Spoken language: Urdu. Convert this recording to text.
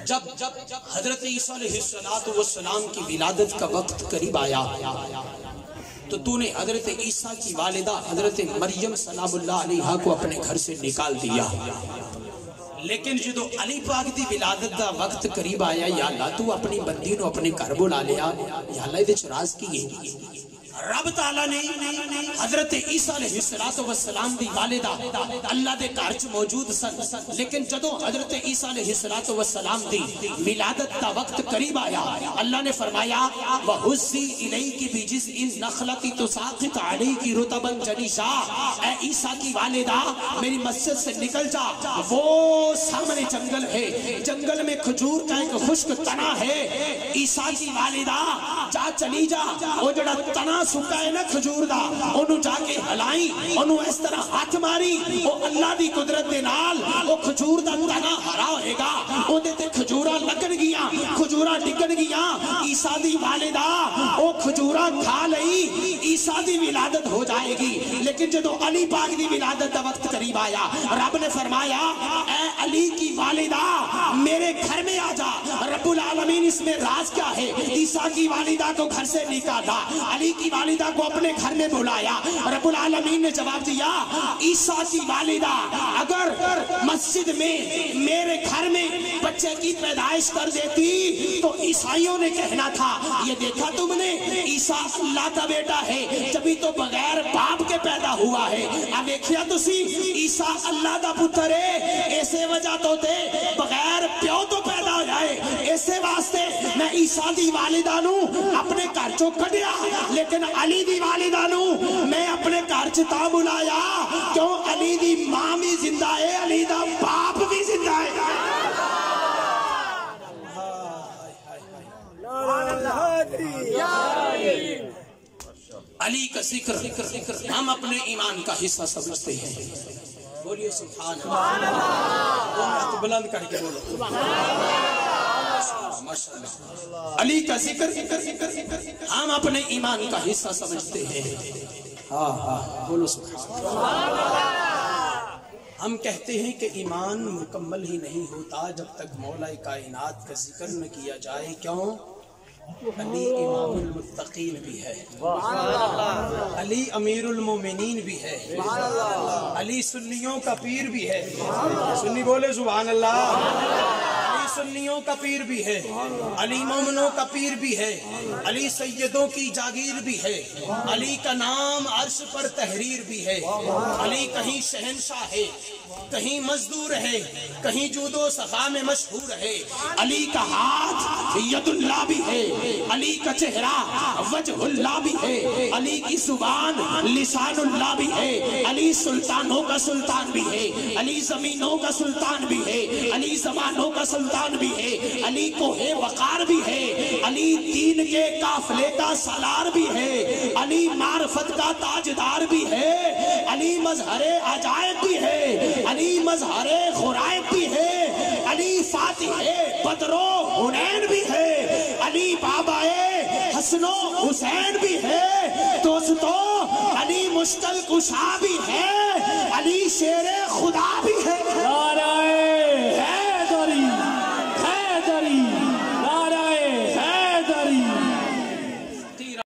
جب حضرت عیسیٰ علیہ السلام کی ولادت کا وقت قریب آیا تو نے حضرت عیسیٰ کی والدہ حضرت مریم سلام اللہ علیہا کو اپنے گھر سے نکال دیا. لیکن جدو علی پاک دی ولادت دا وقت قریب آیا، یا اللہ تو اپنی بندی نو اپنے گھر بلا لیا، یا اللہ دے چراز کی رب تعالیٰ نے حضرت عیسیٰ علیہ السلام دی والدہ اللہ دے کارچ موجود سن، لیکن جدو حضرت عیسیٰ علیہ السلام دی ولادت دا وقت قریب آیا، اللہ نے فرمایا وَحُزِّي إِلَيْكِ بِجِزْءِ النَّخْلَةِ تُسَاقِطْ عَلَيْكِ رُطَبًا جَنِيًّا، اے عیسیٰ کی والدہ میری مسجد سے نکل جا، وہ سامنے جنگل ہے، جنگل میں کھجور کا ایک خشک تنا ہے، عیسیٰ کی والدہ جا چلی جا، وہ جڑا تنا سکا ہے نا کھجور دا، انہوں جا کے ہلائیں، انہوں اس طرح ہاتھ ماری، وہ اللہ دی قدرت دے نال وہ کھجور دا تنا ہرا ہوئے گا، وہ دیتے کھجورہ لگن گیا، کھجورہ ڈگن گیا، عیسیٰ دی والدہ وہ کھجورہ کھا لئی، عیسیٰ دی ولادت ہو جائے گی. لیکن جدو علی پاک دی ولادت دا وقت قریب آیا، رب نے فرمایا اے علی کی والدہ میرے گھر میں آ جا. رب العالمین اس میں راز کیا ہے؟ عیسیٰ کی والدہ کو گھر سے نکالا، علی کی والدہ کو اپنے گھر میں بلایا. رب العالمین نے جواب دیا عیسیٰ کی والدہ اگر مسجد میں میرے گھر میں بچے کی پیدائش کر دیتی تو عیسائیوں نے کہنا تھا یہ دیکھا تم نے عیسیٰ اللہ کا بیٹا ہے جبھی تو بغیر باپ کے پیدا ہوا ہے. اب دیکھیا تو سی عیسیٰ اللہ دا پتر ہے، ایسے وجہ تو تے بغیر پیو تو پیدا ہو جائے، ایسے واسطے میں عیسیٰ دی والدہ نو اپنے گھر چوں کڈیا، لیکن علی دی والدہ نو میں اپنے گھر چ تا بلایا کیوں علی دی ماں بھی زندہ ہے، علی دا باپ بھی زندہ ہے. علی کا ذکر ہم اپنے ایمان کا حصہ سمجھتے ہیں. بولیے سبحان اللہ، بلند کر کے بولو علی کا ذکر ہم اپنے ایمان کا حصہ سمجھتے ہیں. ہاں ہاں بولو سبحان اللہ. ہم کہتے ہیں کہ ایمان مکمل ہی نہیں ہوتا جب تک مولا کائنات کا ذکر نہ کیا جائے. کیوں؟ علی امام المتقین بھی ہے، علی امیر المومنین بھی ہے، علی سنیوں کا پیر بھی ہے. سنی بولے سبحان اللہ. علی سنیوں کا پیر بھی ہے، علی مومنوں کا پیر بھی ہے، علی سیدوں کی جاگیر بھی ہے، علی کا نام عرش پر تحریر بھی ہے. علی کہیں شہنشاہ ہے، کہیں مزدور ہے، کہیں جود و سخا میں مشہور ہے. علی کا ہاتھ ید اللہ بھی ہے، علی کا چہرہ وجہ اللہ بھی ہے، علی کی زبان لسان اللہ بھی ہے، علی سلطانوں کا سلطان بھی ہے، علی زمینوں کا سلطان بھی ہے، علی زمانوں کا سلطان بھی ہے، علی کوہ وقار بھی ہے، علی دین کے قافلے کا سالار بھی ہے، علی معرفت کا تاجدار بھی ہے، علی مظہر عجائب بھی ہے، علی مظہر خرائب بھی ہے، علی فاتح بدر و حنین بھی ہے، علی بابا حسن و حسین بھی ہے. دوستو علی مشکل کشا بھی ہے، علی شیر خدا بھی ہے.